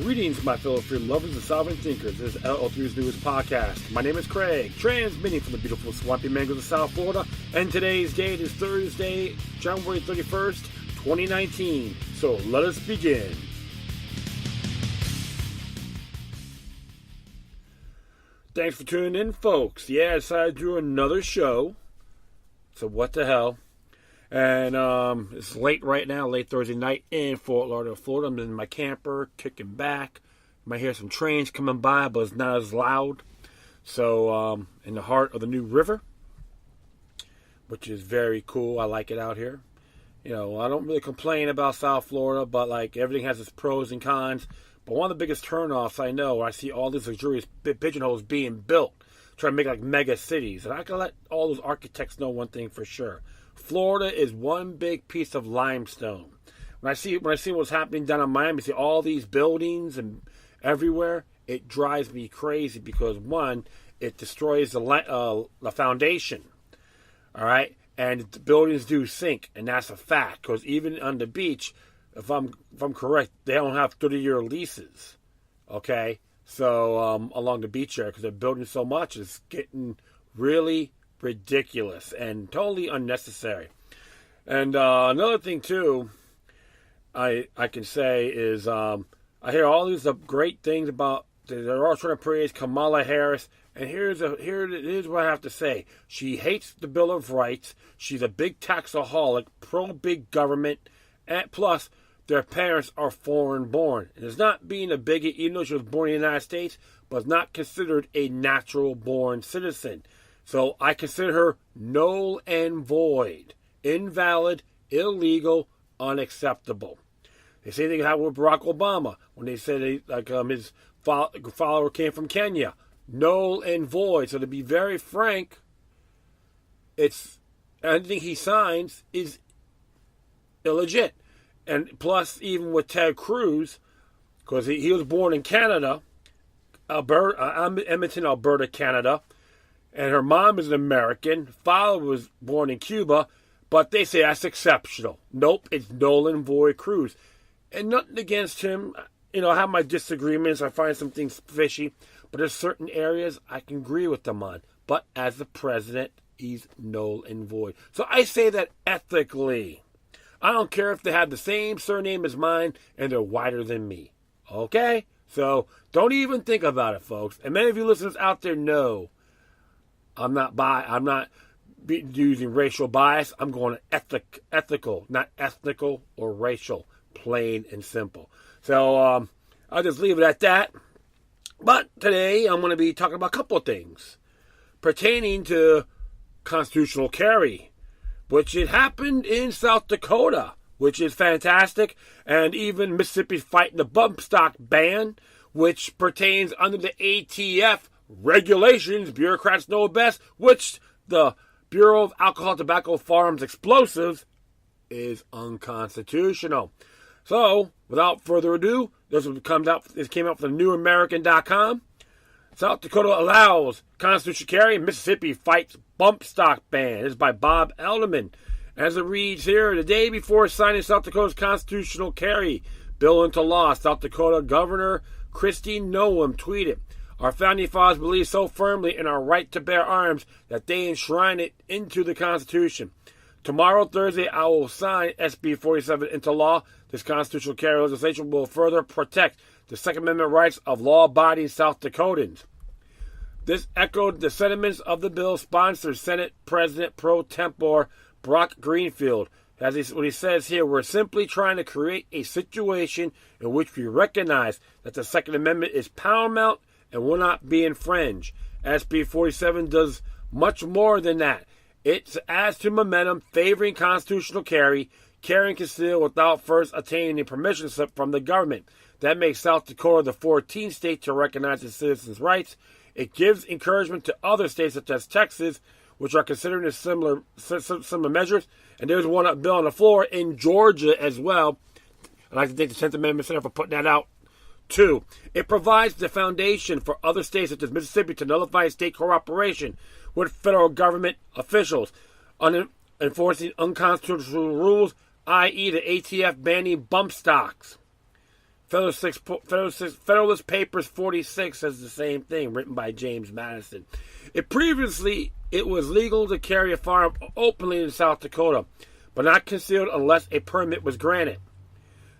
Greetings, my fellow freedom lovers and sovereign thinkers. This is LL3's newest podcast. My name is Craig, transmitting from the beautiful swampy mangoes of South Florida, and today's date is Thursday, January 31st, 2019. So let us begin. Thanks for tuning in, folks. Yeah, I decided to do another show. So what the hell? And it's late right now, late Thursday night in Fort Lauderdale, Florida. I'm in my camper, kicking back. You might hear some trains coming by, but it's not as loud. So, in the heart of the New River, which is very cool. I like it out here. You know, I don't really complain about South Florida, but like everything has its pros and cons. But one of the biggest turnoffs I know, I see all these luxurious pigeonholes being built, trying to make like mega cities. And I can let all those architects know one thing for sure. Florida is one big piece of limestone. When I see what's happening down in Miami, see all these buildings and everywhere, it drives me crazy because one, it destroys the foundation. All right, and the buildings do sink, and that's a fact. Because even on the beach, if I'm correct, they don't have 30-year leases. Okay, so along the beach area, because they're building so much, it's getting really ridiculous and totally unnecessary. And another thing too, I can say is I hear all these great things about. They're all trying to praise Kamala Harris, and here's what I have to say. She hates the Bill of Rights. She's a big taxaholic, pro big government, and plus their parents are foreign born. And it's not being a bigot, even though she was born in the United States, but is not considered a natural born citizen. So I consider her null and void, invalid, illegal, unacceptable. The same thing happened with Barack Obama when they said his follower came from Kenya. Null and void. So to be very frank, it's anything he signs is illegit. And plus, even with Ted Cruz, because he was born in Canada, Edmonton, Alberta, Canada. And her mom is an American. Father was born in Cuba. But they say that's exceptional. Nope, it's null and void Cruz. And nothing against him. You know, I have my disagreements. I find some things fishy. But there's certain areas I can agree with them on. But as the president, he's null and void. So I say that ethically. I don't care if they have the same surname as mine and they're whiter than me. Okay? So don't even think about it, folks. And many of you listeners out there know I'm not using racial bias. I'm going ethical, not ethnical or racial, plain and simple. So I'll just leave it at that. But today I'm going to be talking about a couple of things pertaining to constitutional carry, which it happened in South Dakota, which is fantastic, and even Mississippi's fighting the bump stock ban, which pertains under the ATF regulations. Bureaucrats know best, which the Bureau of Alcohol, Tobacco, Firearms, Explosives is unconstitutional. So, without further ado, this came out from newamerican.com. South Dakota allows constitutional carry. Mississippi fights bump stock ban. This is by Bob Elderman. As it reads here, the day before signing South Dakota's constitutional carry bill into law, South Dakota Governor Kristi Noem tweeted, "Our founding fathers believed so firmly in our right to bear arms that they enshrined it into the Constitution. Tomorrow, Thursday, I will sign SB 47 into law. This constitutional carry legislation will further protect the Second Amendment rights of law-abiding South Dakotans." This echoed the sentiments of the bill's sponsor, Senate President pro tempore Brock Greenfield. What he says here, we're simply trying to create a situation in which we recognize that the Second Amendment is paramount and will not be infringed. SB 47 does much more than that. It adds to momentum favoring constitutional carry, carrying concealed without first attaining a permission slip from the government. That makes South Dakota the 14th state to recognize its citizens' rights. It gives encouragement to other states such as Texas, which are considering similar measures. And there's one bill on the floor in Georgia as well. I'd like to thank the 10th Amendment Center for putting that out. 2. It provides the foundation for other states such as Mississippi to nullify state cooperation with federal government officials on enforcing unconstitutional rules, i.e. the ATF banning bump stocks. Federalist Papers 46 says the same thing, written by James Madison. It was legal to carry a firearm openly in South Dakota, but not concealed unless a permit was granted.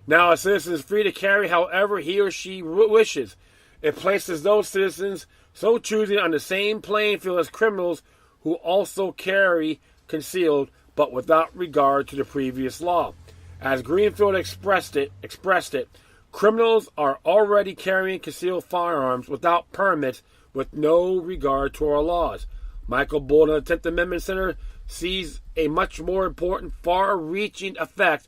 Now a citizen is free to carry however he or she wishes. It places those citizens so choosing on the same playing field as criminals who also carry concealed, but without regard to the previous law. As Greenfield expressed it, criminals are already carrying concealed firearms without permits with no regard to our laws. Michael Bolton of the 10th Amendment Center sees a much more important, far-reaching effect,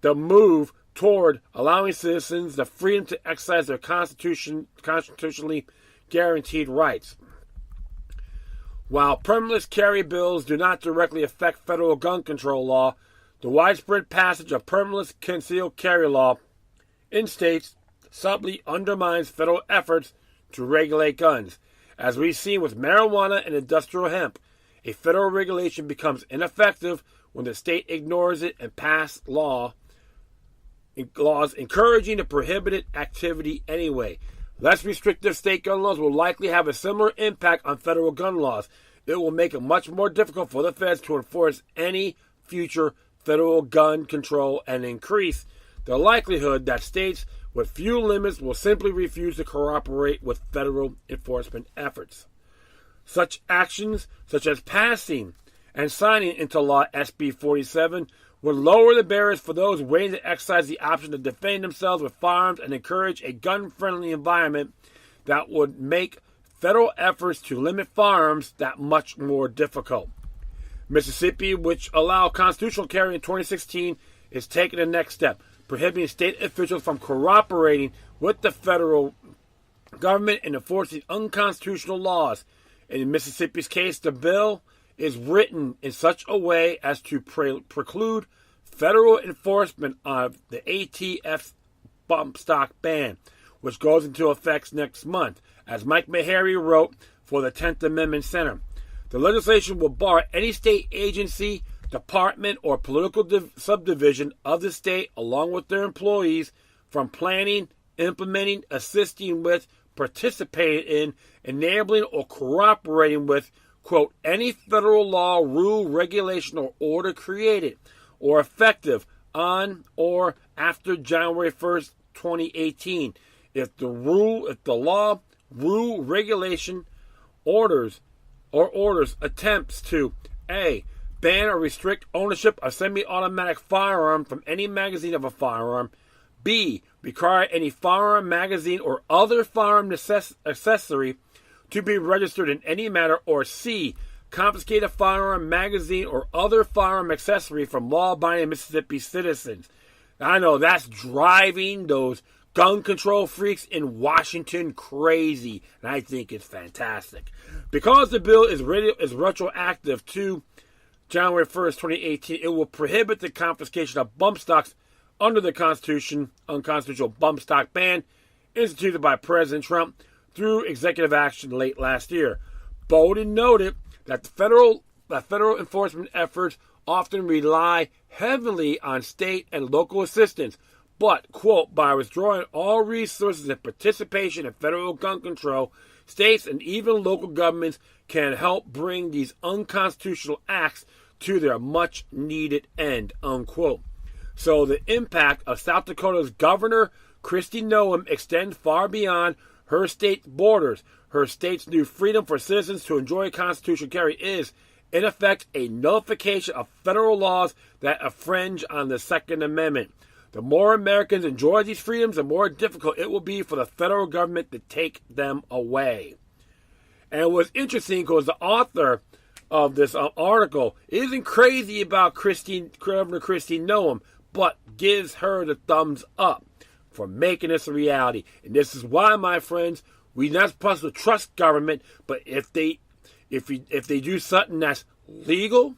the move toward allowing citizens the freedom to exercise their constitutionally guaranteed rights. While permitless carry bills do not directly affect federal gun control law, the widespread passage of permitless concealed carry law in states subtly undermines federal efforts to regulate guns. As we've seen with marijuana and industrial hemp, a federal regulation becomes ineffective when the state ignores it and passes laws encouraging the prohibited activity anyway. Less restrictive state gun laws will likely have a similar impact on federal gun laws. It will make it much more difficult for the feds to enforce any future federal gun control and increase the likelihood that states with few limits will simply refuse to cooperate with federal enforcement efforts. Such actions, such as passing and signing into law SB 47, would lower the barriers for those waiting to exercise the option to defend themselves with firearms and encourage a gun-friendly environment that would make federal efforts to limit firearms that much more difficult. Mississippi, which allowed constitutional carry in 2016, is taking the next step, prohibiting state officials from cooperating with the federal government in enforcing unconstitutional laws. In Mississippi's case, the bill is written in such a way as to preclude federal enforcement of the ATF bump stock ban, which goes into effect next month, as Mike Meharry wrote for the 10th Amendment Center. The legislation will bar any state agency, department, or political subdivision of the state, along with their employees, from planning, implementing, assisting with, participating in, enabling, or cooperating with, quote, any federal law, rule, regulation, or order created or effective on or after January 1st, 2018. If the law, rule, regulation, orders attempts to A. ban or restrict ownership of semi-automatic firearm from any magazine of a firearm, B. require any firearm, magazine, or other firearm accessory to be registered in any manner, or C. confiscate a firearm, magazine, or other firearm accessory from law-abiding Mississippi citizens. I know that's driving those gun control freaks in Washington crazy, and I think it's fantastic. Because the bill is retroactive to January 1st, 2018, it will prohibit the confiscation of bump stocks under the unconstitutional bump stock ban instituted by President Trump through executive action late last year. Bolton noted that federal enforcement efforts often rely heavily on state and local assistance, but, quote, by withdrawing all resources and participation in federal gun control, states and even local governments can help bring these unconstitutional acts to their much-needed end, unquote. So the impact of South Dakota's Governor Kristi Noem extends far beyond her state's borders. Her state's new freedom for citizens to enjoy constitutional carry is, in effect, a nullification of federal laws that infringe on the Second Amendment. The more Americans enjoy these freedoms, the more difficult it will be for the federal government to take them away. And it was interesting because the author of this article isn't crazy about Governor Kristi Noem, but gives her the thumbs up for making this a reality. And this is why, my friends, we're not supposed to trust government, but if they do something that's legal,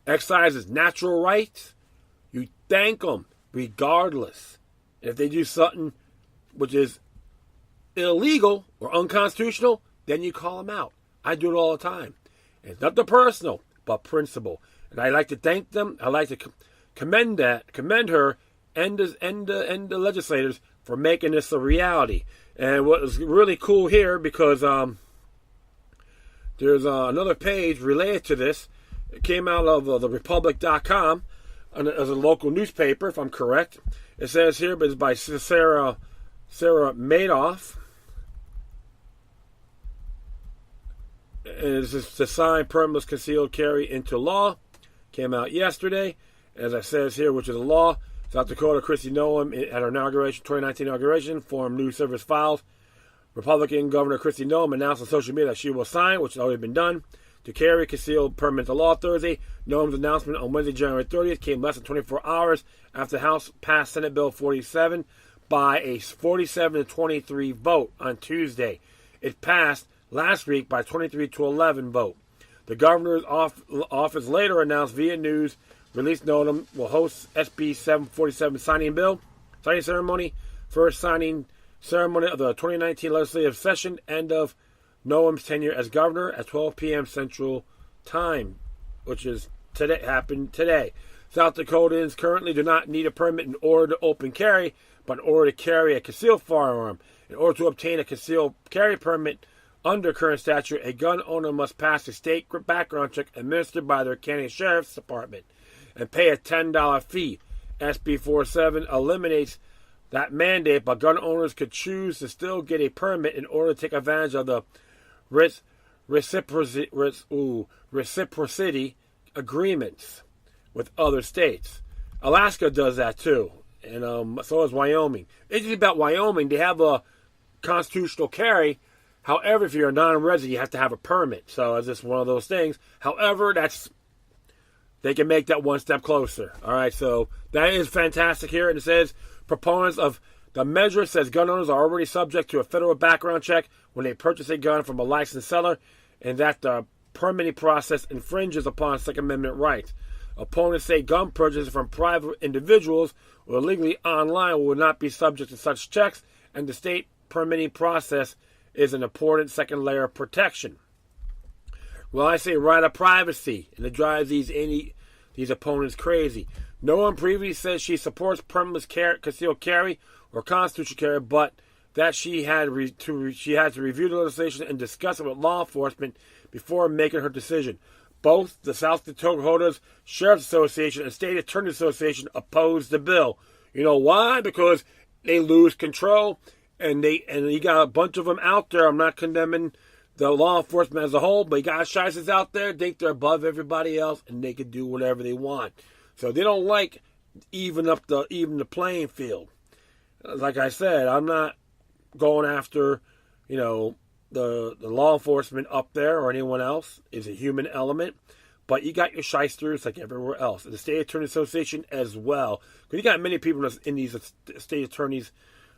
exercises natural rights, you thank them regardless. And if they do something which is illegal or unconstitutional, then you call them out. I do it all the time. And it's nothing personal, but principle. And I like to thank them. I like to commend her and the legislators for making this a reality. And what was really cool here, because there's another page related to this. It came out of the Republic.com, as a local newspaper, if I'm correct. It says here, but it's by Sarah Madoff. And it's to sign permitless concealed carry into law. Came out yesterday. As I says here, which is a law. South Dakota, Kristi Noem, at her 2019 inauguration, formed new service files. Republican Governor Kristi Noem announced on social media that she will sign, which has already been done, to carry concealed permit into law Thursday. Noem's announcement on Wednesday, January 30th, came less than 24 hours after the House passed Senate Bill 47 by a 47-23 vote on Tuesday. It passed last week by 23-11 vote. The governor's office later announced via news release Noem will host SB 747 signing ceremony, first signing ceremony of the 2019 legislative session, end of Noem's tenure as governor at 12 p.m. Central Time, which is today. Happened today. South Dakotans currently do not need a permit in order to open carry, but in order to carry a concealed firearm. In order to obtain a concealed carry permit under current statute, a gun owner must pass a state background check administered by their county sheriff's department and pay a $10 fee. SB 47 eliminates that mandate, but gun owners could choose to still get a permit in order to take advantage of the reciprocity agreements with other states. Alaska does that too, and so does Wyoming. Interesting about Wyoming, they have a constitutional carry. However, if you're a non-resident, you have to have a permit. So it's just one of those things. However, they can make that one step closer. All right, so that is fantastic here. And it says proponents of the measure says gun owners are already subject to a federal background check when they purchase a gun from a licensed seller, and that the permitting process infringes upon Second Amendment rights. Opponents say gun purchases from private individuals or illegally online will not be subject to such checks, and the state permitting process is an important second layer of protection. Well, I say right of privacy, and it drives these opponents crazy. No one previously says she supports permitless concealed carry or constitutional carry, but that she had to review the legislation and discuss it with law enforcement before making her decision. Both the South Dakota Sheriff's Association and State Attorney Association opposed the bill. You know why? Because they lose control, and you got a bunch of them out there. I'm not condemning the law enforcement as a whole, but you got shysters out there think they're above everybody else and they can do whatever they want. So they don't like even the playing field. Like I said, I'm not going after, the law enforcement up there or anyone else. Is a human element. But you got your shysters like everywhere else. And the State Attorney Association as well. Because you got many people in these state attorneys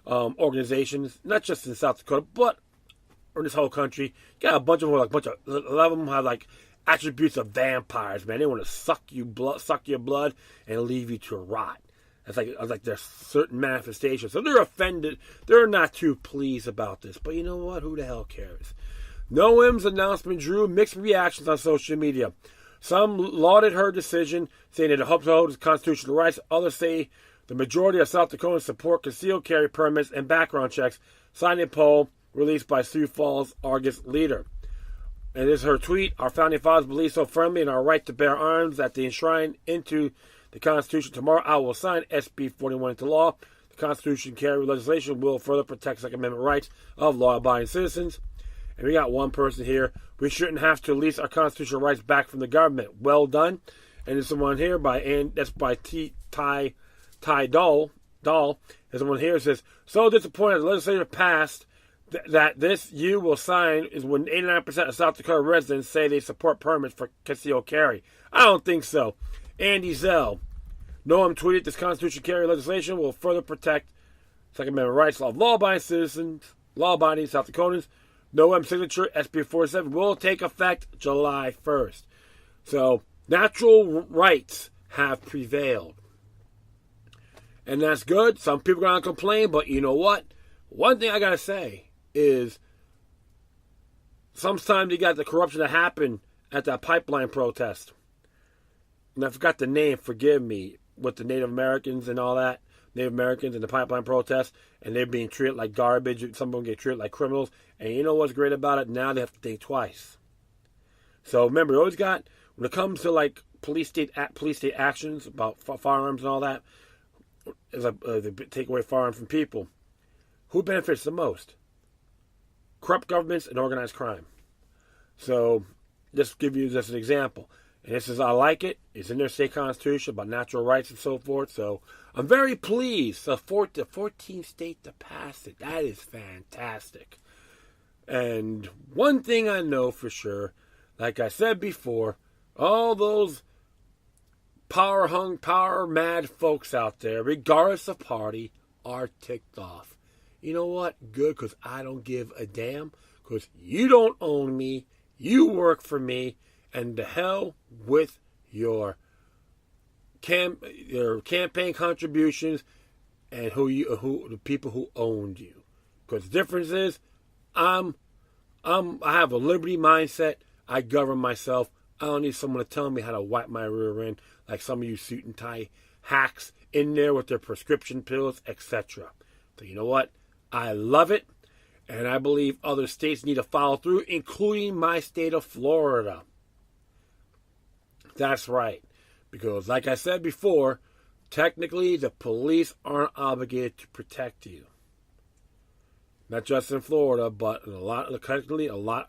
organizations, not just in South Dakota, but in this whole country. You got a bunch of them, a lot of them have attributes of vampires, man. They want to suck your blood and leave you to rot. It's like there's certain manifestations. So they're offended. They're not too pleased about this. But you know what? Who the hell cares? Noem's announcement drew mixed reactions on social media. Some lauded her decision, saying that it helps hold his constitutional rights. Others say the majority of South Dakotans support concealed carry permits and background checks, citing a poll released by Sioux Falls Argus leader. And this is her tweet. Our founding fathers believe so firmly in our right to bear arms that they enshrine into the Constitution. Tomorrow I will sign SB 41 into law. The Constitution carry legislation will further protect Second Amendment rights of law-abiding citizens. And we got one person here. We shouldn't have to lease our constitutional rights back from the government. Well done. And there's someone here that's by Ty Dahl. There's someone here who says, so disappointed the legislature passed that this you will sign is when 89% of South Dakota residents say they support permits for concealed carry. I don't think so. Andy Zell. Noem tweeted this constitutional carry legislation will further protect Second Amendment rights of law-abiding citizens, law-abiding South Dakotans. Noem signature SB 47 will take effect July 1st. So natural rights have prevailed. And that's good. Some people are going to complain, but you know what? One thing I got to say is sometimes you got the corruption that happened at that pipeline protest. And I forgot the name, forgive me, with the Native Americans and all that. Native Americans in the pipeline protests, and they're being treated like garbage. Some of them get treated like criminals. And you know what's great about it? Now they have to think twice. So remember, you always got, when it comes to like police state actions about firearms and all that, they take away firearms from people. Who benefits the most? Corrupt governments and organized crime. So just give you just an example. And this is, I like it. It's in their state constitution about natural rights and so forth. So I'm very pleased. The 14th state to pass it. That is fantastic. And one thing I know for sure, like I said before, all those power-hung, power-mad folks out there, regardless of party, are ticked off. You know what? Good, because I don't give a damn. Because you don't own me. You work for me. And to hell with your campaign contributions and who the people who owned you. Because the difference is, I have a liberty mindset. I govern myself. I don't need someone to tell me how to wipe my rear end like some of you suit and tie hacks in there with their prescription pills, etc. So you know what? I love it, and I believe other states need to follow through, including my state of Florida. That's right, because like I said before, technically the police aren't obligated to protect you. Not just in Florida, but a lot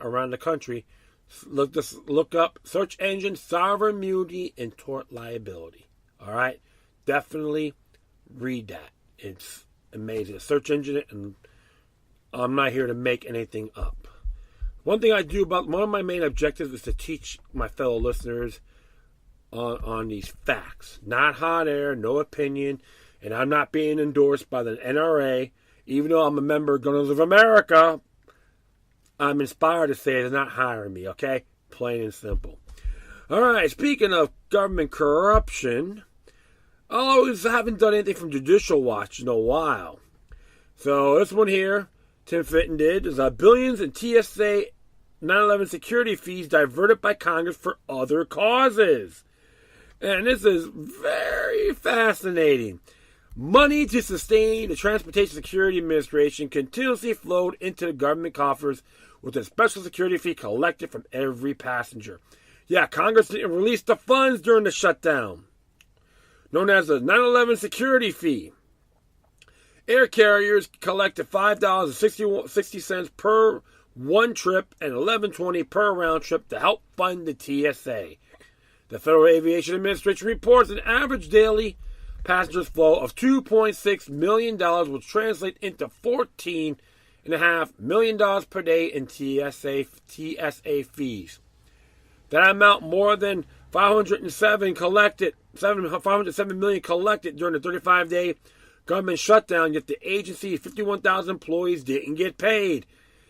around the country. Look up search engine sovereign immunity and tort liability. All right, definitely read that. It's amazing. A search engine, and I'm not here to make anything up. One thing I do about one of my main objectives is to teach my fellow listeners on these facts. Not hot air, no opinion, and I'm not being endorsed by the NRA. Even though I'm a member of Gunners of America, I'm inspired to say they're not hiring me, okay? Plain and simple. All right, speaking of government corruption, I haven't done anything from Judicial Watch in a while. So this one here, Tim Fitton did, is billions in TSA 9/11 security fees diverted by Congress for other causes. And this is very fascinating. Money to sustain the Transportation Security Administration continuously flowed into the government coffers with a special security fee collected from every passenger. Yeah, Congress didn't release the funds during the shutdown, known as the 9/11 security fee. Air carriers collected $5.60 per one trip and $11.20 per round trip to help fund the TSA. The Federal Aviation Administration reports an average daily passengers flow of $2.6 million, which translates into $14.5 million per day in TSA fees. That amount more than 507 million collected during the 35-day government shutdown, yet the agency's 51,000 employees didn't get paid,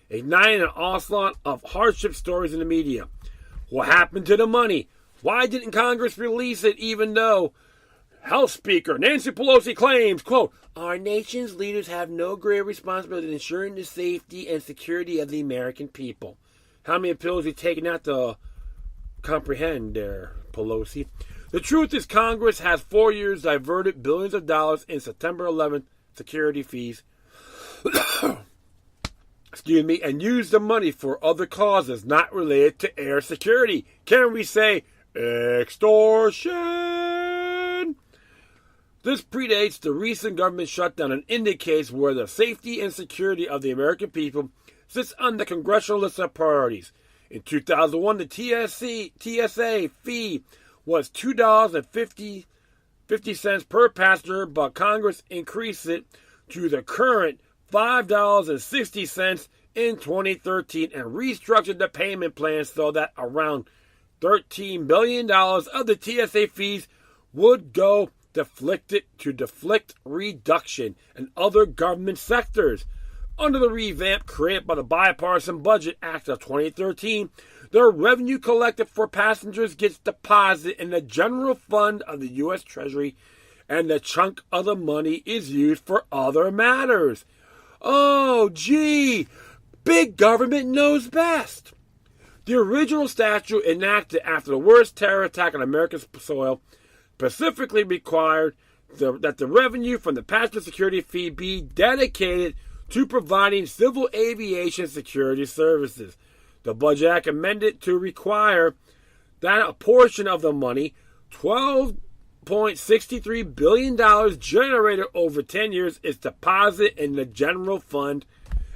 igniting an onslaught of hardship stories in the media. What happened to the money? Why didn't Congress release it even though House Speaker Nancy Pelosi claims, quote, our nation's leaders have no greater responsibility than ensuring the safety and security of the American people. How many pills are you taking out to comprehend there, Pelosi? The truth is Congress has 4 years diverted billions of dollars in September 11th security fees and used the money for other causes not related to air security. Can we say extortion? This predates the recent government shutdown and indicates where the safety and security of the American people sits on the congressional list of priorities. In 2001, the TSA fee was $2.50 per passenger, but Congress increased it to the current $5.60 in 2013 and restructured the payment plan so that around $13 billion of the TSA fees would go to deflect reduction in other government sectors. Under the revamp created by the Bipartisan Budget Act of 2013, the revenue collected for passengers gets deposited in the general fund of the U.S. Treasury, and the chunk of the money is used for other matters. Oh, gee, big government knows best. The original statute enacted after the worst terror attack on American soil specifically required that the revenue from the passenger security fee be dedicated to providing civil aviation security services. The Budget Act amended to require that a portion of the money, $12.63 billion generated over 10 years, is deposited in the general fund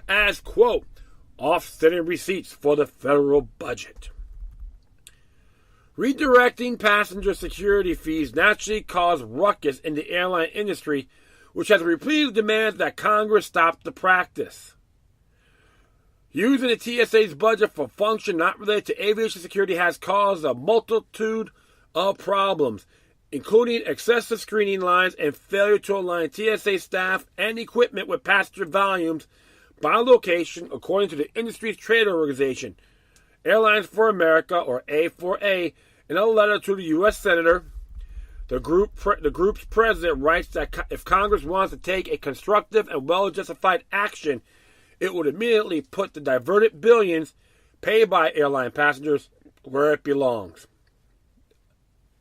as, quote, offsetting receipts for the federal budget. Redirecting passenger security fees naturally caused ruckus in the airline industry, which has repeatedly demanded that Congress stop the practice. Using the TSA's budget for function not related to aviation security has caused a multitude of problems, including excessive screening lines and failure to align TSA staff and equipment with passenger volumes by location, according to the industry's trade organization, Airlines for America, or A4A. In a letter to the U.S. Senator, the group's president writes that if Congress wants to take a constructive and well-justified action, it would immediately put the diverted billions paid by airline passengers where it belongs.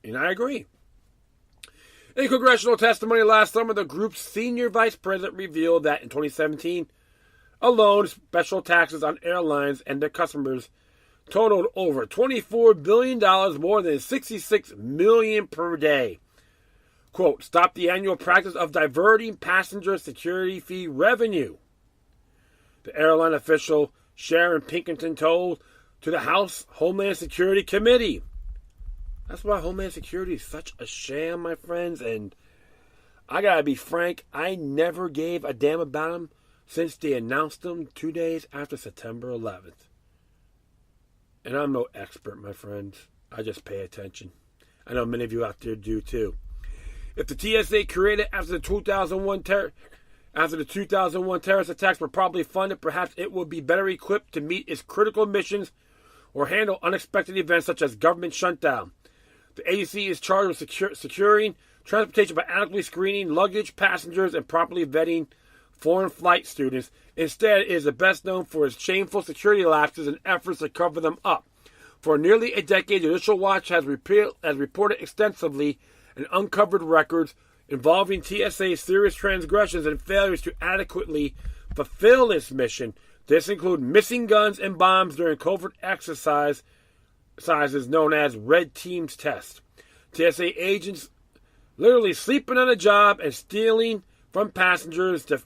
And I agree. In congressional testimony last summer, the group's senior vice president revealed that in 2017 alone, special taxes on airlines and their customers totaled over $24 billion, more than $66 million per day. Quote, stop the annual practice of diverting passenger security fee revenue. The airline official Sharon Pinkerton told to the House Homeland Security Committee. That's why Homeland Security is such a sham, my friends, and I gotta be frank, I never gave a damn about them since they announced them 2 days after September 11th. And I'm no expert, my friends. I just pay attention. I know many of you out there do too. If the TSA created after the 2001 terrorist attacks were properly funded, perhaps it would be better equipped to meet its critical missions or handle unexpected events such as government shutdown. The agency is charged with securing transportation by adequately screening luggage, passengers, and properly vetting foreign flight students. Instead, it is the best known for its shameful security lapses and efforts to cover them up. For nearly a decade, Judicial Watch has reported extensively and uncovered records involving TSA's serious transgressions and failures to adequately fulfill its mission. This includes missing guns and bombs during covert exercises known as Red Team's test. TSA agents literally sleeping on a job and stealing from passengers, the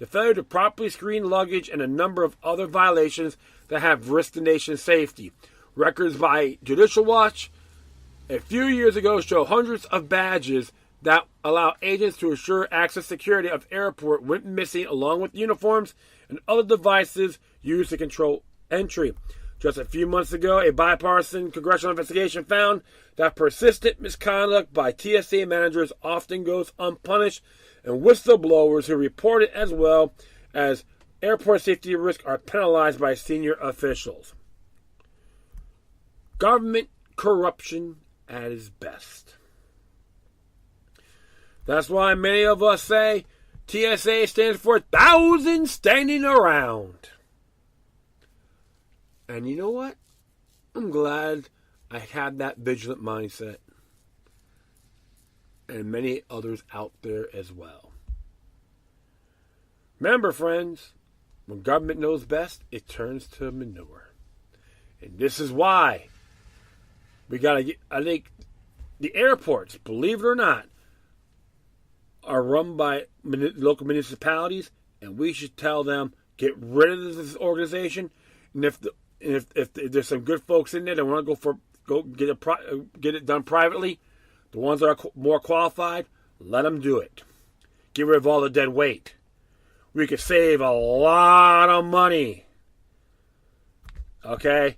failure to properly screen luggage, and a number of other violations that have risked the nation's safety. Records by Judicial Watch a few years ago show hundreds of badges that allow agents to assure access security of airport went missing, along with uniforms and other devices used to control entry. Just a few months ago, a bipartisan congressional investigation found that persistent misconduct by TSA managers often goes unpunished, and whistleblowers who report it as well as airport safety risks are penalized by senior officials. Government corruption at its best. That's why many of us say TSA stands for thousands standing around. And you know what? I'm glad I had that vigilant mindset. And many others out there as well. Remember, friends, when government knows best, it turns to manure. And this is why we got to get, I think, the airports, believe it or not, are run by local municipalities, and we should tell them, get rid of this organization. And if there's some good folks in there that want to go get it done privately, the ones that are more qualified, let them do it. Get rid of all the dead weight. We could save a lot of money. Okay?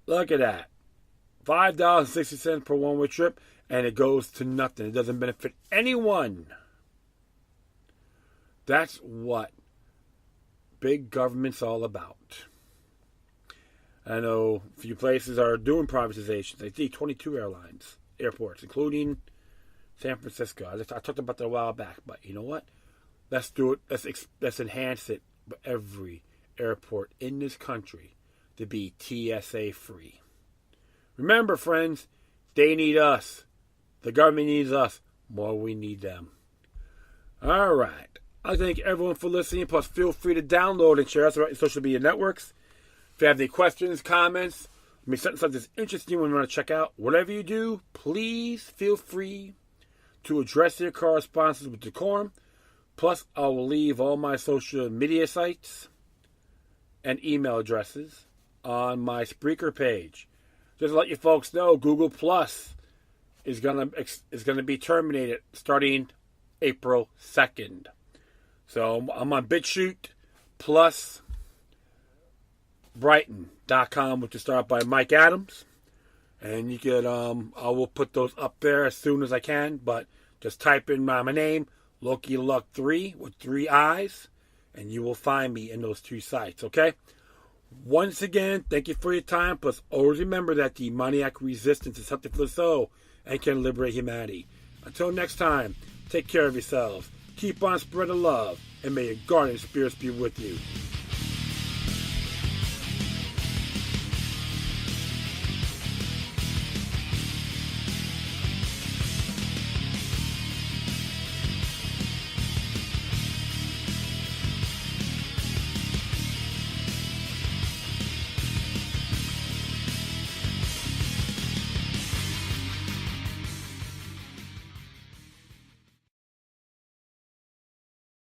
Look at that. $5.60 per one-way trip, and it goes to nothing. It doesn't benefit anyone. That's what big government's all about. I know a few places are doing privatizations. I see 22 airports, including San Francisco. I talked about that a while back, but you know what? Let's do it. Let's enhance it for every airport in this country to be TSA free. Remember, friends, they need us. The government needs us more we need them. All right. I thank everyone for listening. Plus, feel free to download and share us on social media networks. If you have any questions, comments, something that's interesting we want to check out, whatever you do, please feel free to address your correspondences with decorum. Plus, I will leave all my social media sites and email addresses on my Spreaker page. Just to let you folks know, Google Plus is gonna be terminated starting April 2nd. So I'm on BitChute plus Brighton.com, which is started by Mike Adams. And you could I will put those up there as soon as I can, but just type in my name, Loki Luck 3 with 3 eyes, and you will find me in those 2 sites, okay? Once again, thank you for your time. Plus, always remember that demoniac resistance is something for the soul and can liberate humanity. Until next time, take care of yourselves. Keep on spreading love, and may your guardian spirits be with you.